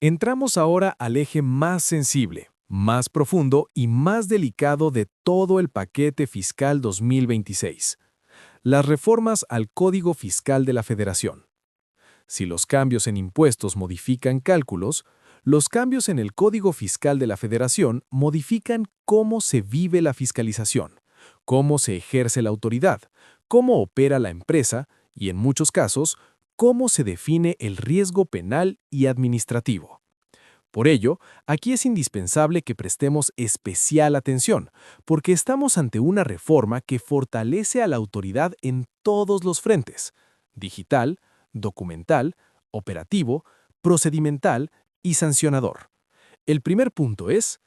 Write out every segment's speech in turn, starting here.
Entramos ahora al eje más sensible, más profundo y más delicado de todo el paquete fiscal 2026, las reformas al Código Fiscal de la Federación. Si los cambios en impuestos modifican cálculos, los cambios en el Código Fiscal de la Federación modifican cómo se vive la fiscalización, cómo se ejerce la autoridad, cómo opera la empresa y, en muchos casos, cómo se define el riesgo penal y administrativo. Por ello, aquí es indispensable que prestemos especial atención, porque estamos ante una reforma que fortalece a la autoridad en todos los frentes: digital, documental, operativo, procedimental y sancionador. El primer punto es: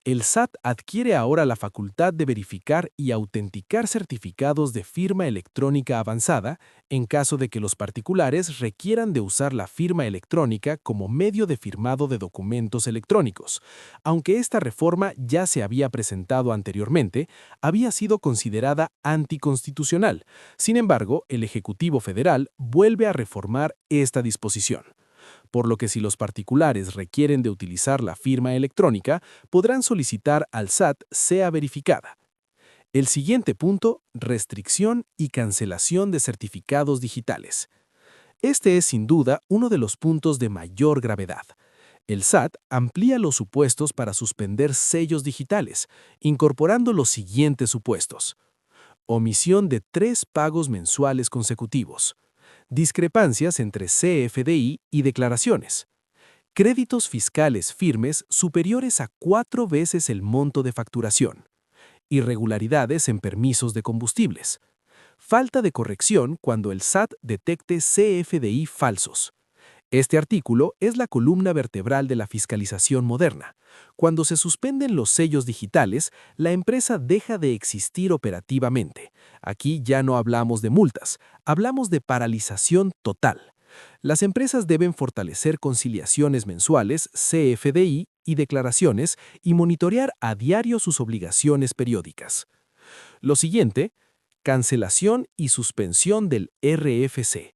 el SAT adquiere ahora la facultad de verificar y autenticar certificados de firma electrónica avanzada en caso de que los particulares requieran de usar la firma electrónica como medio de firmado de documentos electrónicos. Aunque esta reforma ya se había presentado anteriormente, había sido considerada anticonstitucional. Sin embargo, el Ejecutivo Federal vuelve a reformar esta disposición, por lo que si los particulares requieren de utilizar la firma electrónica, podrán solicitar al SAT sea verificada. El siguiente punto: restricción y cancelación de certificados digitales. Este es sin duda uno de los puntos de mayor gravedad. El SAT amplía los supuestos para suspender sellos digitales, incorporando los siguientes supuestos: omisión de 3 pagos mensuales consecutivos, discrepancias entre CFDI y declaraciones, créditos fiscales firmes superiores a 4 veces el monto de facturación, irregularidades en permisos de combustibles, falta de corrección cuando el SAT detecte CFDI falsos. Este artículo es la columna vertebral de la fiscalización moderna. Cuando se suspenden los sellos digitales, la empresa deja de existir operativamente. Aquí ya no hablamos de multas, hablamos de paralización total. Las empresas deben fortalecer conciliaciones mensuales, CFDI y declaraciones y monitorear a diario sus obligaciones periódicas. Lo siguiente: cancelación y suspensión del RFC.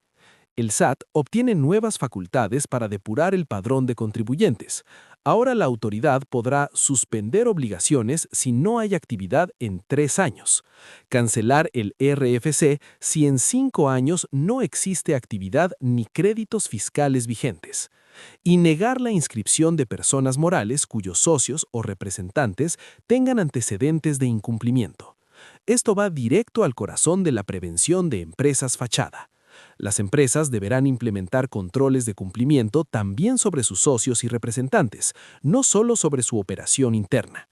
El SAT obtiene nuevas facultades para depurar el padrón de contribuyentes. Ahora la autoridad podrá suspender obligaciones si no hay actividad en 3 años, cancelar el RFC si en 5 años no existe actividad ni créditos fiscales vigentes, y negar la inscripción de personas morales cuyos socios o representantes tengan antecedentes de incumplimiento. Esto va directo al corazón de la prevención de empresas fachada. Las empresas deberán implementar controles de cumplimiento también sobre sus socios y representantes, no solo sobre su operación interna.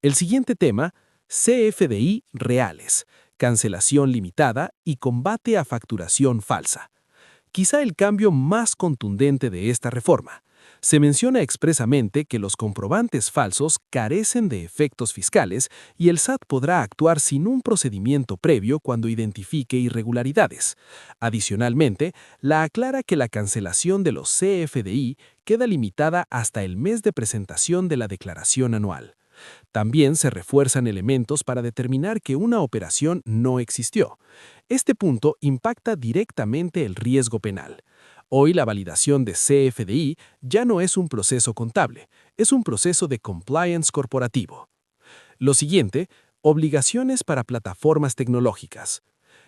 El siguiente tema: CFDI reales, cancelación limitada y combate a facturación falsa. Quizá el cambio más contundente de esta reforma. Se menciona expresamente que los comprobantes falsos carecen de efectos fiscales y el SAT podrá actuar sin un procedimiento previo cuando identifique irregularidades. Adicionalmente, la aclara que la cancelación de los CFDI queda limitada hasta el mes de presentación de la declaración anual. También se refuerzan elementos para determinar que una operación no existió. Este punto impacta directamente el riesgo penal. Hoy la validación de CFDI ya no es un proceso contable, es un proceso de compliance corporativo. Lo siguiente: obligaciones para plataformas tecnológicas.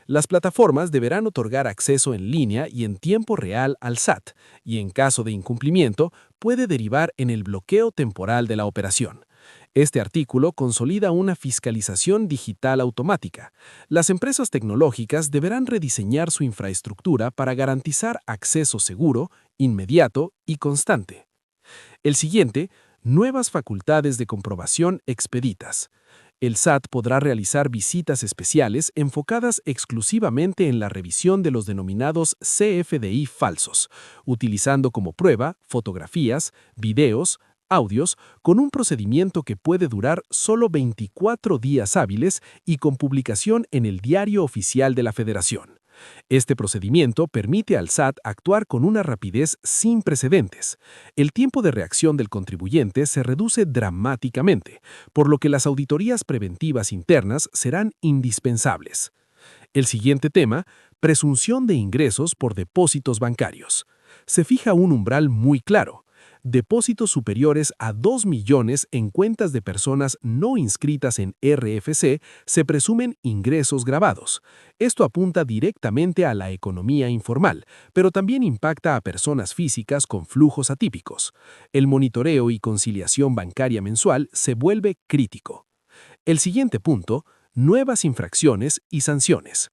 Las plataformas deberán otorgar acceso en línea y en tiempo real al SAT, y en caso de incumplimiento, puede derivar en el bloqueo temporal de la operación. Este artículo consolida una fiscalización digital automática. Las empresas tecnológicas deberán rediseñar su infraestructura para garantizar acceso seguro, inmediato y constante. El siguiente: nuevas facultades de comprobación expeditas. El SAT podrá realizar visitas especiales enfocadas exclusivamente en la revisión de los denominados CFDI falsos, utilizando como prueba fotografías, videos, audios, con un procedimiento que puede durar solo 24 días hábiles y con publicación en el Diario Oficial de la Federación. Este procedimiento permite al SAT actuar con una rapidez sin precedentes. El tiempo de reacción del contribuyente se reduce dramáticamente, por lo que las auditorías preventivas internas serán indispensables. El siguiente tema: presunción de ingresos por depósitos bancarios. Se fija un umbral muy claro. Depósitos superiores a 2 millones en cuentas de personas no inscritas en RFC se presumen ingresos gravados. Esto apunta directamente a la economía informal, pero también impacta a personas físicas con flujos atípicos. El monitoreo y conciliación bancaria mensual se vuelve crítico. El siguiente punto, nuevas infracciones y sanciones.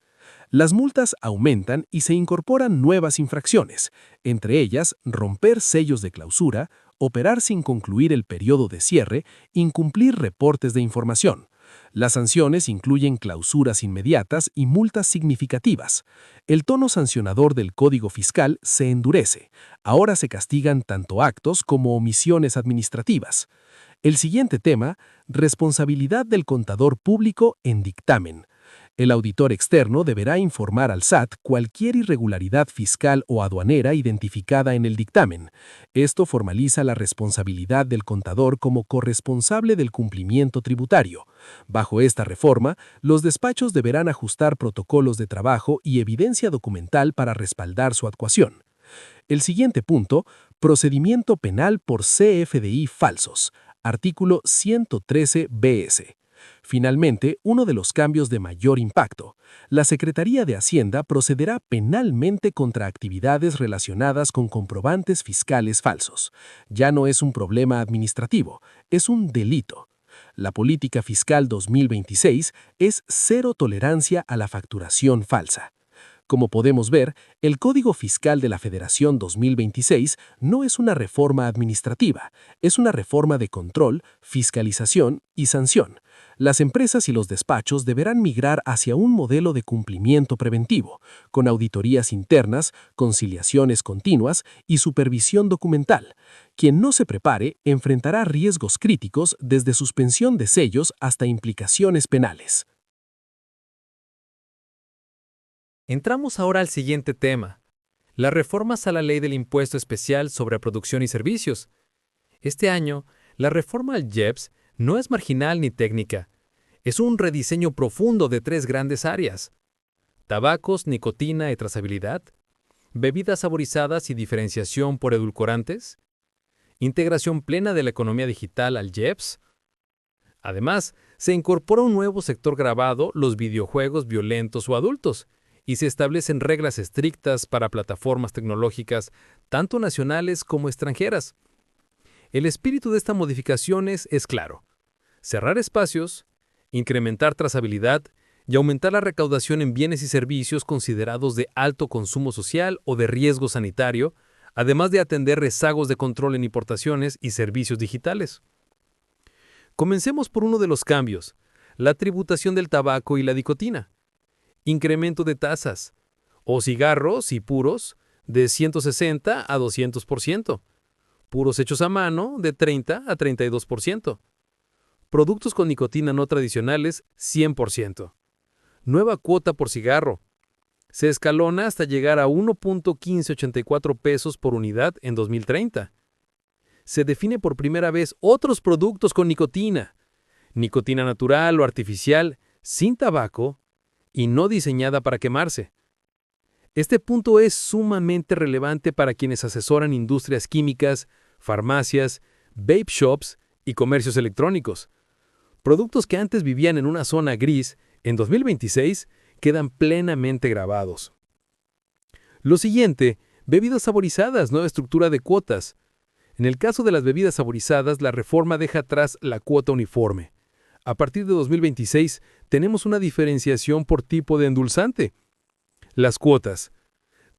Las multas aumentan y se incorporan nuevas infracciones, entre ellas romper sellos de clausura, operar sin concluir el periodo de cierre, incumplir reportes de información. Las sanciones incluyen clausuras inmediatas y multas significativas. El tono sancionador del Código Fiscal se endurece. Ahora se castigan tanto actos como omisiones administrativas. El siguiente tema, responsabilidad del contador público en dictamen. El auditor externo deberá informar al SAT cualquier irregularidad fiscal o aduanera identificada en el dictamen. Esto formaliza la responsabilidad del contador como corresponsable del cumplimiento tributario. Bajo esta reforma, los despachos deberán ajustar protocolos de trabajo y evidencia documental para respaldar su actuación. El siguiente punto, procedimiento penal por CFDI falsos. Artículo 113 BS. Finalmente, uno de los cambios de mayor impacto. La Secretaría de Hacienda procederá penalmente contra actividades relacionadas con comprobantes fiscales falsos. Ya no es un problema administrativo, es un delito. La política fiscal 2026 es cero tolerancia a la facturación falsa. Como podemos ver, el Código Fiscal de la Federación 2026 no es una reforma administrativa, es una reforma de control, fiscalización y sanción. Las empresas y los despachos deberán migrar hacia un modelo de cumplimiento preventivo, con auditorías internas, conciliaciones continuas y supervisión documental. Quien no se prepare enfrentará riesgos críticos desde suspensión de sellos hasta implicaciones penales. Entramos ahora al siguiente tema, las reformas a la Ley del Impuesto Especial sobre Producción y Servicios. Este año, la reforma al IEPS no es marginal ni técnica. Es un rediseño profundo de 3 grandes áreas: tabacos, nicotina y trazabilidad, bebidas saborizadas y diferenciación por edulcorantes, integración plena de la economía digital al IEPS. Además, se incorpora un nuevo sector gravado, los videojuegos violentos o adultos, y se establecen reglas estrictas para plataformas tecnológicas, tanto nacionales como extranjeras. El espíritu de estas modificaciones es claro: cerrar espacios, incrementar trazabilidad y aumentar la recaudación en bienes y servicios considerados de alto consumo social o de riesgo sanitario, además de atender rezagos de control en importaciones y servicios digitales. Comencemos por uno de los cambios, la tributación del tabaco y la nicotina. Incremento de tasas, o cigarros y puros de 160 a 200%, puros hechos a mano de 30 a 32%, productos con nicotina no tradicionales 100%. Nueva cuota por cigarro. Se escalona hasta llegar a 1.1584 pesos por unidad en 2030. Se define por primera vez otros productos con nicotina natural o artificial, sin tabaco y no diseñada para quemarse. Este punto es sumamente relevante para quienes asesoran industrias químicas, farmacias, vape shops y comercios electrónicos. Productos que antes vivían en una zona gris, en 2026 quedan plenamente grabados. Lo siguiente, bebidas saborizadas, nueva estructura de cuotas. En el caso de las bebidas saborizadas, la reforma deja atrás la cuota uniforme. A partir de 2026, tenemos una diferenciación por tipo de endulzante. Las cuotas: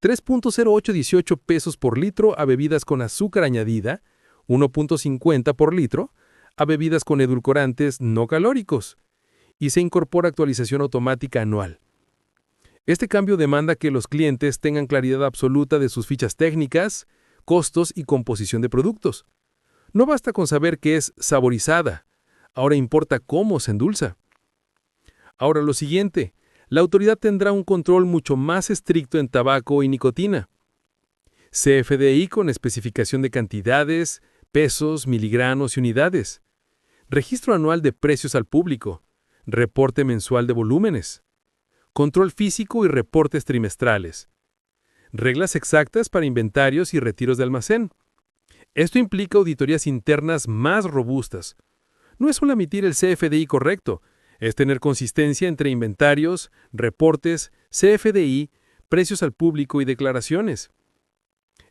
3.0818 pesos por litro a bebidas con azúcar añadida, 1.50 por litro a bebidas con edulcorantes no calóricos, y se incorpora actualización automática anual. Este cambio demanda que los clientes tengan claridad absoluta de sus fichas técnicas, costos y composición de productos. No basta con saber que es saborizada, ahora importa cómo se endulza. Ahora lo siguiente, la autoridad tendrá un control mucho más estricto en tabaco y nicotina. CFDI con especificación de cantidades, pesos, miligramos y unidades. Registro anual de precios al público. Reporte mensual de volúmenes. Control físico y reportes trimestrales. Reglas exactas para inventarios y retiros de almacén. Esto implica auditorías internas más robustas. No es solo emitir el CFDI correcto, es tener consistencia entre inventarios, reportes, CFDI, precios al público y declaraciones.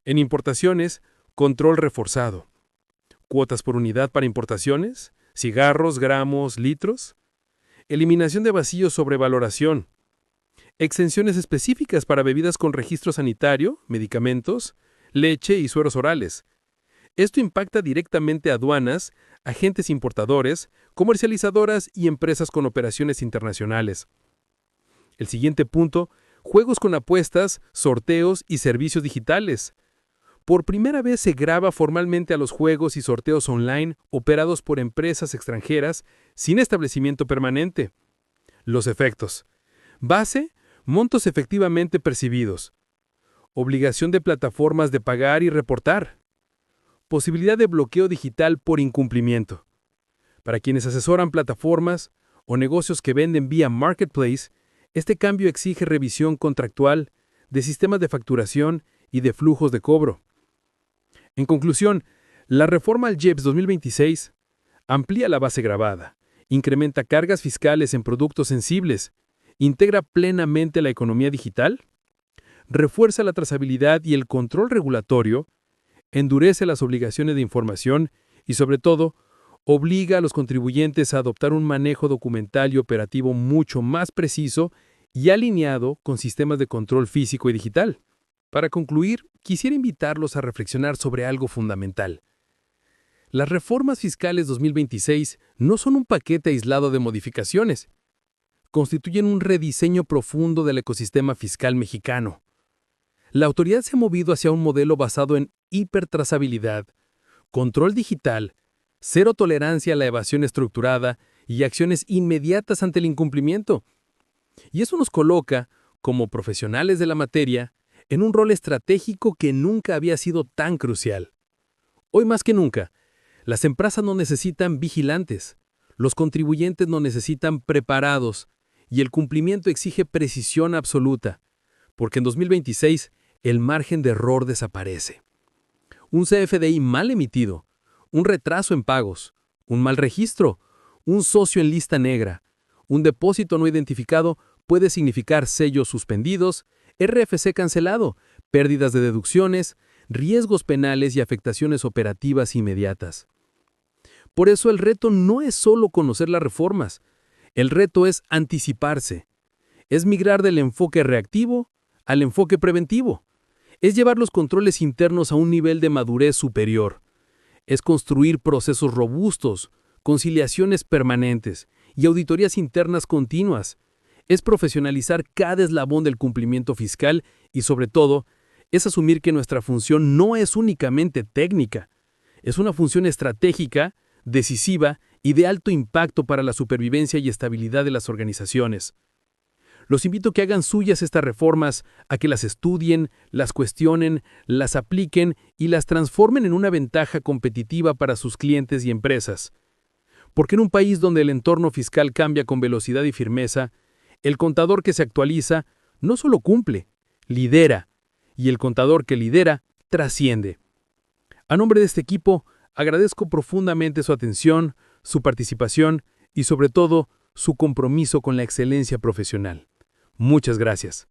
En importaciones, control reforzado. Cuotas por unidad para importaciones, cigarros, gramos, litros. Eliminación de vacíos sobre valoración. Exenciones específicas para bebidas con registro sanitario, medicamentos, leche y sueros orales. Esto impacta directamente a aduanas, agentes importadores, comercializadoras y empresas con operaciones internacionales. El siguiente punto, juegos con apuestas, sorteos y servicios digitales. Por primera vez se graba formalmente a los juegos y sorteos online operados por empresas extranjeras sin establecimiento permanente. Los efectos. Base, montos efectivamente percibidos. Obligación de plataformas de pagar y reportar. Posibilidad de bloqueo digital por incumplimiento. Para quienes asesoran plataformas o negocios que venden vía marketplace, este cambio exige revisión contractual de sistemas de facturación y de flujos de cobro. En conclusión, la reforma al JEPS 2026 amplía la base gravada, incrementa cargas fiscales en productos sensibles, integra plenamente la economía digital, refuerza la trazabilidad y el control regulatorio, endurece las obligaciones de información y, sobre todo, obliga a los contribuyentes a adoptar un manejo documental y operativo mucho más preciso y alineado con sistemas de control físico y digital. Para concluir, quisiera invitarlos a reflexionar sobre algo fundamental. Las reformas fiscales 2026 no son un paquete aislado de modificaciones. Constituyen un rediseño profundo del ecosistema fiscal mexicano. La autoridad se ha movido hacia un modelo basado en hipertrazabilidad, control digital, cero tolerancia a la evasión estructurada y acciones inmediatas ante el incumplimiento. Y eso nos coloca, como profesionales de la materia, en un rol estratégico que nunca había sido tan crucial. Hoy más que nunca, las empresas no necesitan vigilantes, los contribuyentes no necesitan preparados y el cumplimiento exige precisión absoluta, porque en 2026 el margen de error desaparece. Un CFDI mal emitido, un retraso en pagos, un mal registro, un socio en lista negra, un depósito no identificado puede significar sellos suspendidos, RFC cancelado, pérdidas de deducciones, riesgos penales y afectaciones operativas inmediatas. Por eso el reto no es solo conocer las reformas, el reto es anticiparse, es migrar del enfoque reactivo al enfoque preventivo, es llevar los controles internos a un nivel de madurez superior, es construir procesos robustos, conciliaciones permanentes y auditorías internas continuas, es profesionalizar cada eslabón del cumplimiento fiscal y, sobre todo, es asumir que nuestra función no es únicamente técnica, es una función estratégica, decisiva y de alto impacto para la supervivencia y estabilidad de las organizaciones. Los invito a que hagan suyas estas reformas, a que las estudien, las cuestionen, las apliquen y las transformen en una ventaja competitiva para sus clientes y empresas. Porque en un país donde el entorno fiscal cambia con velocidad y firmeza, el contador que se actualiza no solo cumple, lidera, y el contador que lidera trasciende. A nombre de este equipo, agradezco profundamente su atención, su participación y, sobre todo, su compromiso con la excelencia profesional. Muchas gracias.